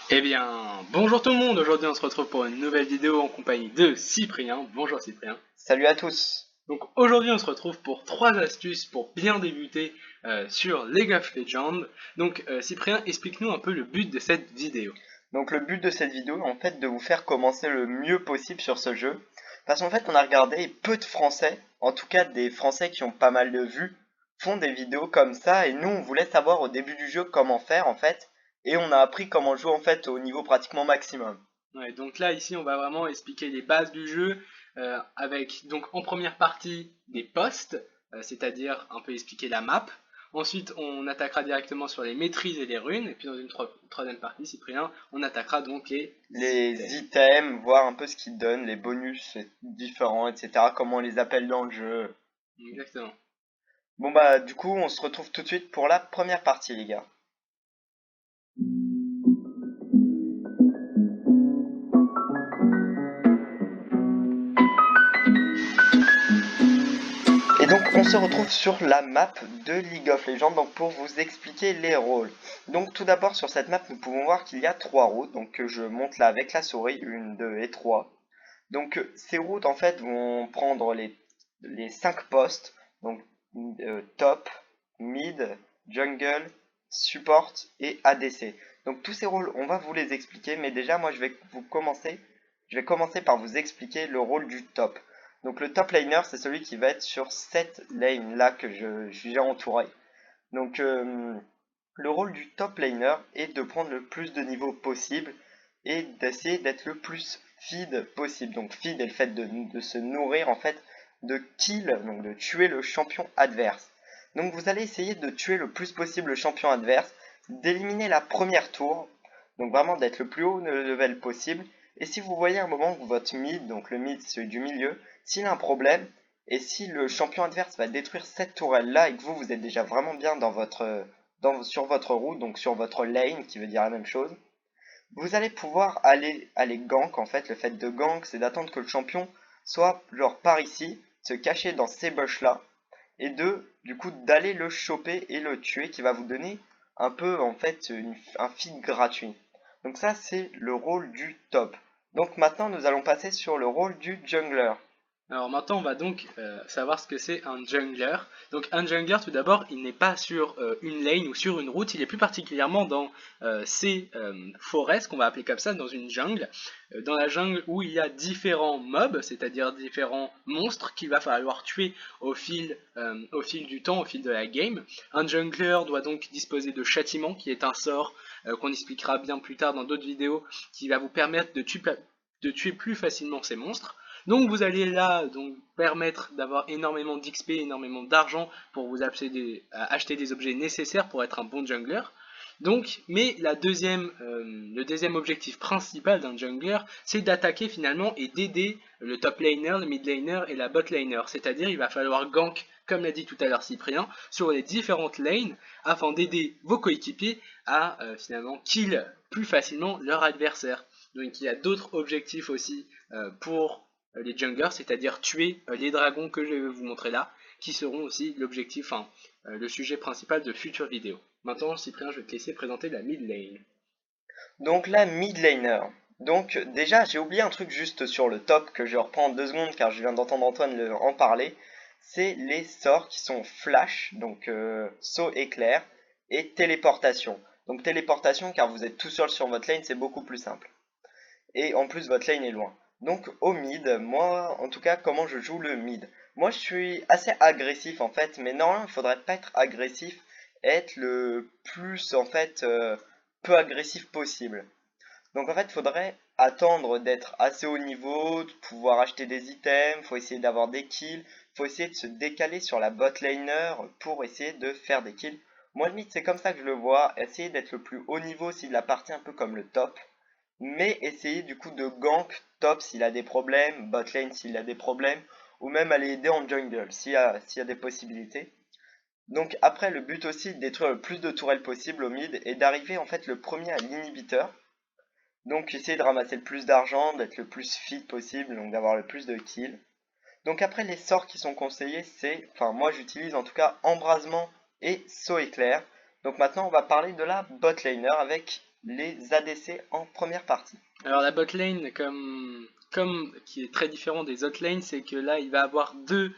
Eh bien, bonjour tout le monde, aujourd'hui on se retrouve pour une nouvelle vidéo en compagnie de Cyprien. Bonjour Cyprien. Salut à tous. Donc aujourd'hui on se retrouve pour 3 astuces pour bien débuter sur League of Legends. Donc Cyprien, explique-nous un peu le but de cette vidéo. Donc le but de cette vidéo est en fait de vous faire commencer le mieux possible sur ce jeu. Parce qu'en fait on a regardé et peu de Français, en tout cas des Français qui ont pas mal de vues, font des vidéos comme ça et nous on voulait savoir au début du jeu comment faire en fait. Et on a appris comment jouer en fait au niveau pratiquement maximum. Ouais, donc là ici on va vraiment expliquer les bases du jeu avec donc en première partie des postes, c'est-à-dire un peu expliquer la map. Ensuite on attaquera directement sur les maîtrises et les runes, et puis dans une troisième partie, Cyprien, on attaquera donc les Les items. items, voir un peu ce qu'ils donnent, les bonus différents, etc. Comment on les appelle dans le jeu. Exactement. Bon bah du coup on se retrouve tout de suite pour la première partie les gars. Et donc on se retrouve sur la map de League of Legends donc pour vous expliquer les rôles. Donc tout d'abord sur cette map nous pouvons voir qu'il y a trois routes donc que je monte là avec la souris, une, deux et trois. Donc ces routes en fait vont prendre les 5 postes, donc top, mid, jungle, support et ADC. Donc tous ces rôles on va vous les expliquer mais déjà moi je vais commencer par vous expliquer le rôle du top. Donc le top laner, c'est celui qui va être sur cette lane là que j'ai entouré. Donc le rôle du top laner est de prendre le plus de niveaux possible et d'essayer d'être le plus feed possible. Donc feed est le fait de se nourrir en fait de kill, donc de tuer le champion adverse. Donc vous allez essayer de tuer le plus possible le champion adverse, d'éliminer la première tour, donc vraiment d'être le plus haut level possible. Et si vous voyez un moment que votre mid, donc le mid c'est celui du milieu, s'il a un problème, et si le champion adverse va détruire cette tourelle là et que vous êtes déjà vraiment bien sur votre route, donc sur votre lane qui veut dire la même chose, vous allez pouvoir aller gank. En fait, le fait de gank, c'est d'attendre que le champion soit genre par ici, se cacher dans ces bush là, et du coup d'aller le choper et le tuer, qui va vous donner un peu en fait un feed gratuit. Donc ça c'est le rôle du top. Donc maintenant nous allons passer sur le rôle du jungler. Alors maintenant, on va donc savoir ce que c'est un jungler. Donc un jungler, tout d'abord, il n'est pas sur une lane ou sur une route, il est plus particulièrement dans ces forêts, qu'on va appeler comme ça, dans une jungle. Dans la jungle où il y a différents mobs, c'est-à-dire différents monstres qu'il va falloir tuer au fil du temps, au fil de la game. Un jungler doit donc disposer de châtiment, qui est un sort qu'on expliquera bien plus tard dans d'autres vidéos, qui va vous permettre de tuer plus facilement ces monstres. Donc vous allez là donc permettre d'avoir énormément d'XP, énormément d'argent pour vous acheter des objets nécessaires pour être un bon jungler. Donc, mais le deuxième objectif principal d'un jungler, c'est d'attaquer finalement et d'aider le top laner, le mid laner et la bot laner. C'est-à-dire, il va falloir gank, comme l'a dit tout à l'heure Cyprien, sur les différentes lanes afin d'aider vos coéquipiers à finalement kill plus facilement leur adversaire. Donc, il y a d'autres objectifs aussi pour les junglers, c'est-à-dire tuer les dragons que je vais vous montrer là, qui seront aussi l'objectif, enfin, le sujet principal de futures vidéos. Maintenant, Cyprien, je vais te laisser présenter la mid lane. Donc la mid laner. Donc déjà j'ai oublié un truc juste sur le top que je reprends en 2 secondes car je viens d'entendre Antoine en parler. C'est les sorts qui sont flash, donc saut éclair, et téléportation. Donc téléportation car vous êtes tout seul sur votre lane, c'est beaucoup plus simple. Et en plus votre lane est loin. Donc au mid, moi en tout cas comment je joue le mid. Moi je suis assez agressif en fait, mais normalement il faudrait pas être agressif, être le plus en fait peu agressif possible. Donc en fait, il faudrait attendre d'être assez haut niveau, de pouvoir acheter des items, faut essayer d'avoir des kills, faut essayer de se décaler sur la bot laner pour essayer de faire des kills. Moi limite c'est comme ça que je le vois, essayer d'être le plus haut niveau s'il la partie un peu comme le top, mais essayer du coup de gank top s'il a des problèmes, bot lane s'il a des problèmes, ou même aller aider en jungle s'il y a des possibilités. Donc après le but aussi est de détruire le plus de tourelles possible au mid et d'arriver en fait le premier à l'inhibiteur. Donc essayer de ramasser le plus d'argent, d'être le plus fit possible, donc d'avoir le plus de kills. Donc après les sorts qui sont conseillés, c'est, enfin moi j'utilise en tout cas embrasement et saut éclair. Donc maintenant on va parler de la bot laner avec les ADC en première partie. Alors la bot lane, comme qui est très différent des autres lanes, c'est que là il va avoir deux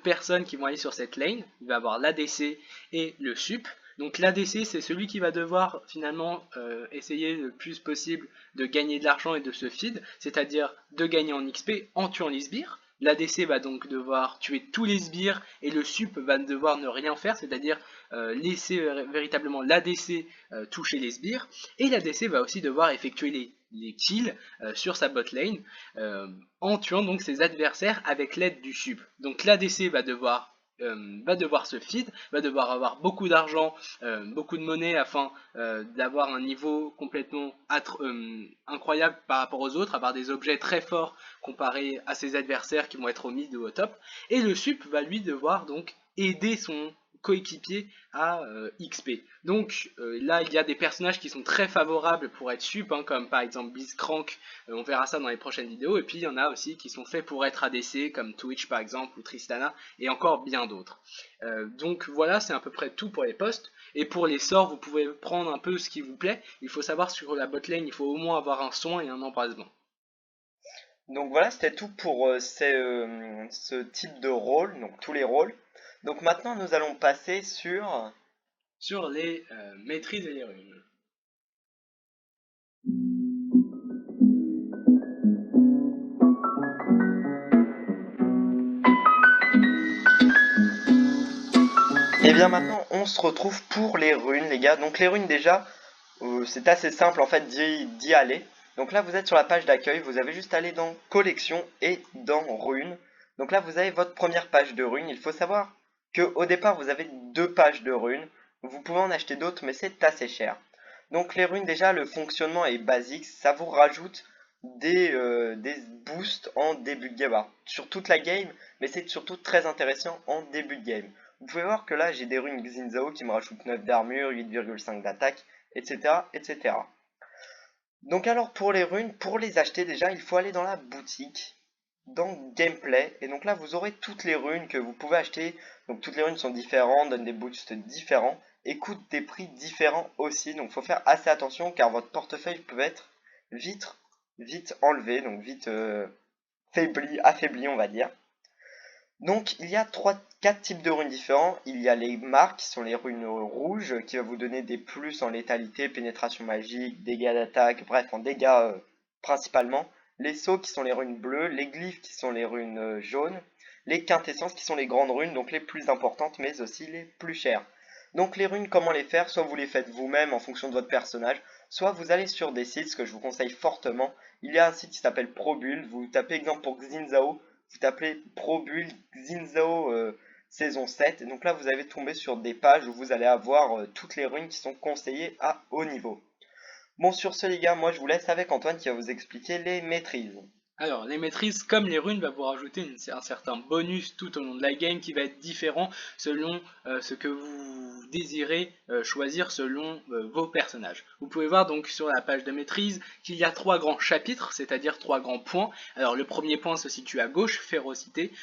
personnes qui vont aller sur cette lane. Il va avoir l'ADC et le sup. Donc l'ADC c'est celui qui va devoir finalement essayer le plus possible de gagner de l'argent et de se feed, c'est-à-dire de gagner en XP en tuant les sbires. L'ADC va donc devoir tuer tous les sbires et le sup va devoir ne rien faire, c'est-à-dire laisser véritablement l'ADC toucher les sbires. Et l'ADC va aussi devoir effectuer les kills sur sa bot lane en tuant donc ses adversaires avec l'aide du sup. Donc l'ADC va devoir se feed, va devoir avoir beaucoup d'argent, beaucoup de monnaie afin d'avoir un niveau complètement incroyable par rapport aux autres, avoir des objets très forts comparés à ses adversaires qui vont être au mid ou au top. Et le sup va lui devoir donc aider son coéquipier à XP. Donc là il y a des personnages qui sont très favorables pour être sup, hein, comme par exemple Blitzcrank, on verra ça dans les prochaines vidéos, et puis il y en a aussi qui sont faits pour être ADC, comme Twitch par exemple, ou Tristana, et encore bien d'autres. Donc voilà, c'est à peu près tout pour les postes, et pour les sorts, vous pouvez prendre un peu ce qui vous plaît. Il faut savoir sur la botlane, il faut au moins avoir un soin et un embrasement. Donc voilà, c'était tout pour ce type de rôle, donc tous les rôles. Donc maintenant, nous allons passer Sur les maîtrises et les runes. Et bien maintenant, on se retrouve pour les runes, les gars. Donc les runes déjà, c'est assez simple en fait d'y aller. Donc là, vous êtes sur la page d'accueil, vous avez juste à aller dans collection et dans runes. Donc là, vous avez votre première page de runes. Il faut savoir que au départ, vous avez deux pages de runes. Vous pouvez en acheter d'autres, mais c'est assez cher. Donc les runes, déjà, le fonctionnement est basique. Ça vous rajoute des boosts en début de game. Alors, sur toute la game, mais c'est surtout très intéressant en début de game. Vous pouvez voir que là, j'ai des runes Xinzao qui me rajoutent 9 d'armure, 8,5 d'attaque, etc., etc. Donc alors pour les runes, pour les acheter déjà, il faut aller dans la boutique, dans Gameplay, et donc là vous aurez toutes les runes que vous pouvez acheter. Donc toutes les runes sont différentes, donnent des boosts différents, et coûtent des prix différents aussi. Donc il faut faire assez attention car votre portefeuille peut être vite enlevé, donc vite affaibli on va dire. Donc il y a 4 types de runes différents. Il y a les marques qui sont les runes rouges qui vont vous donner des plus en létalité, pénétration magique, dégâts d'attaque, bref en dégâts principalement. Les sceaux qui sont les runes bleues, les glyphes qui sont les runes jaunes, les quintessences qui sont les grandes runes, donc les plus importantes mais aussi les plus chères. Donc les runes, comment les faire? Soit vous les faites vous-même en fonction de votre personnage, soit vous allez sur des sites, ce que je vous conseille fortement. Il y a un site qui s'appelle ProBuild, vous tapez exemple pour Xinzao, vous tapez ProBuild Xinzao saison 7, et donc là vous allez tomber sur des pages où vous allez avoir toutes les runes qui sont conseillées à haut niveau. Bon, sur ce les gars, moi je vous laisse avec Antoine qui va vous expliquer les maîtrises. Alors, les maîtrises, comme les runes, va vous rajouter un certain bonus tout au long de la game qui va être différent selon ce que vous désirez choisir selon vos personnages. Vous pouvez voir donc sur la page de maîtrise qu'il y a 3 grands chapitres, c'est-à-dire 3 grands points. Alors, le premier point se situe à gauche, férocité,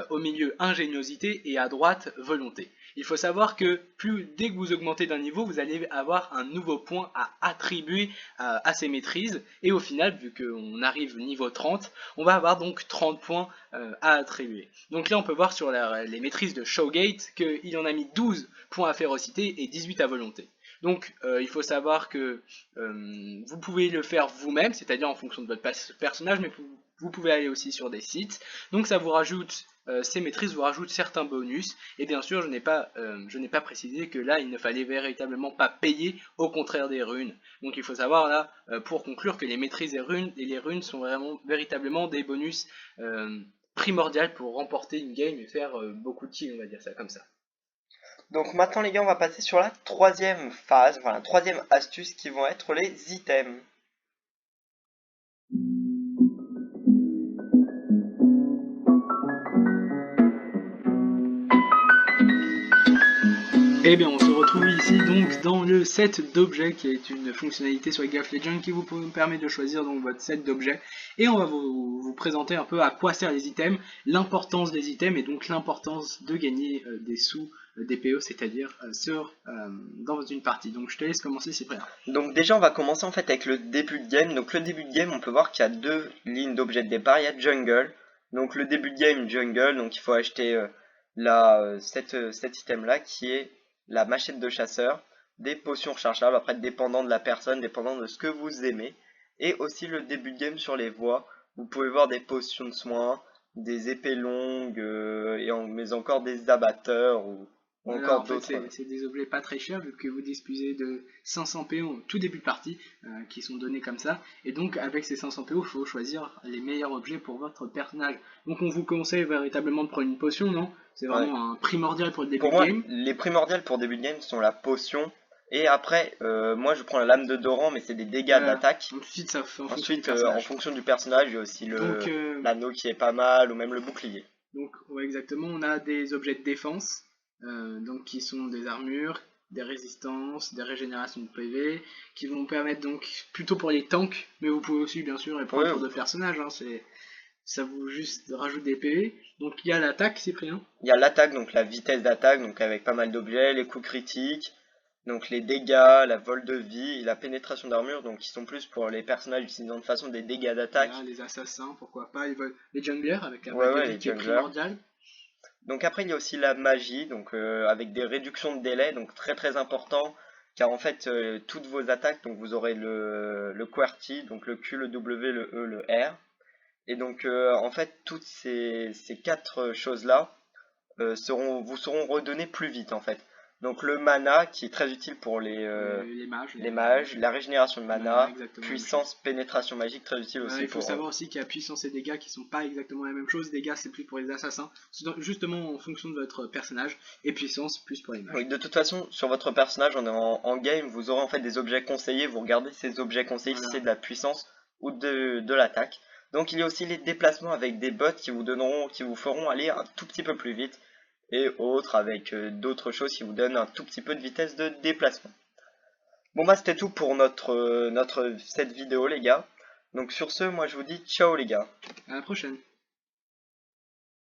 au milieu, ingéniosité, et à droite, volonté. Il faut savoir que dès que vous augmentez d'un niveau, vous allez avoir un nouveau point à attribuer à ces maîtrises, et au final, vu qu'on arrive niveau 30, on va avoir donc 30 points à attribuer. Donc là on peut voir sur les maîtrises de Showgate qu'il en a mis 12 points à férocité et 18 à volonté. Donc il faut savoir que vous pouvez le faire vous-même, c'est-à-dire en fonction de votre personnage, mais vous pouvez aller aussi sur des sites. Donc ça vous rajoute, ces maîtrises vous rajoutent certains bonus. Et bien sûr, je n'ai pas précisé que là, il ne fallait véritablement pas payer, au contraire des runes. Donc il faut savoir là, pour conclure, que les maîtrises et les runes sont véritablement des bonus primordiaux pour remporter une game et faire beaucoup de kills, on va dire ça comme ça. Donc maintenant les gars, on va passer sur la troisième phase, enfin la troisième astuce qui vont être les items. Et Eh bien, on se retrouve ici donc dans le set d'objets qui est une fonctionnalité sur League of Legends qui vous permet de choisir donc votre set d'objets. Et on va vous présenter un peu à quoi servent les items, l'importance des items et donc l'importance de gagner des sous DPE, c'est-à-dire dans une partie. Donc je te laisse commencer, Cyprien. Donc déjà on va commencer en fait avec le début de game. Donc le début de game, on peut voir qu'il y a deux lignes d'objets de départ. Il y a jungle. Donc le début de game jungle, donc il faut acheter cet item là qui est la machette de chasseur, des potions rechargeables, après dépendant de la personne, dépendant de ce que vous aimez. Et aussi le début de game sur les voies, vous pouvez voir des potions de soins, des épées longues, mais encore des abatteurs ou Voilà, encore en fait, d'autres. c'est des objets pas très chers vu que vous disposez de 500 PO au tout début de partie qui sont donnés comme ça. Et donc, avec ces 500 PO, il faut choisir les meilleurs objets pour votre personnage. Donc, on vous conseille véritablement de prendre une potion, non? C'est Ouais. vraiment un primordial pour le début Pour de moi, game. les primordiales pour début de game sont la potion. Et après, moi je prends la lame de Doran, mais c'est des dégâts Voilà. d'attaque. Ensuite, ça fait en fonction du Ensuite, en personnage. fonction du personnage, il y a aussi Donc, l'anneau qui est pas mal, ou même le bouclier. ouais, exactement, on a des objets de défense, donc qui sont des armures, des résistances, des régénérations de PV, qui vont permettre donc plutôt pour les tanks, mais vous pouvez aussi bien sûr les prendre Oui, pour d'autres personnages, hein, ça vous juste rajoute des PV. Donc il y a l'attaque, Cyprien. il y a l'attaque, donc la vitesse d'attaque, donc avec pas mal d'objets, les coups critiques, donc les dégâts, la vol de vie, et la pénétration d'armure, donc qui sont plus pour les personnages utilisant de façon des dégâts d'attaque. Voilà, les assassins, pourquoi pas, les junglers avec la Ouais, bague de ouais, vie les qui est junglers. primordiale. Donc après, il y a aussi la magie, donc avec des réductions de délai, donc très très important, car en fait, toutes vos attaques, donc vous aurez le QWERTY, donc le Q, le W, le E, le R. Et donc en fait, toutes ces quatre choses-là vous seront redonnées plus vite en fait. Donc le mana, qui est très utile pour Les mages, les mages, la régénération de voilà, mana, exactement la même chose. puissance, pénétration magique, très utile Voilà, aussi il faut pour... savoir aussi qu'il y a puissance et dégâts qui sont pas exactement la même chose. Dégâts c'est plus pour les assassins, justement en fonction de votre personnage, et puissance plus pour les mages. Oui, de toute façon, sur votre personnage, en game, vous aurez en fait des objets conseillés. Vous regardez ces objets conseillés si Voilà. c'est de la puissance ou de l'attaque. Donc il y a aussi les déplacements avec des bots qui vous feront aller un tout petit peu plus vite. Et autres avec d'autres choses qui vous donnent un tout petit peu de vitesse de déplacement. Bon bah c'était tout pour cette vidéo les gars. Donc sur ce, moi je vous dis ciao les gars. À la prochaine.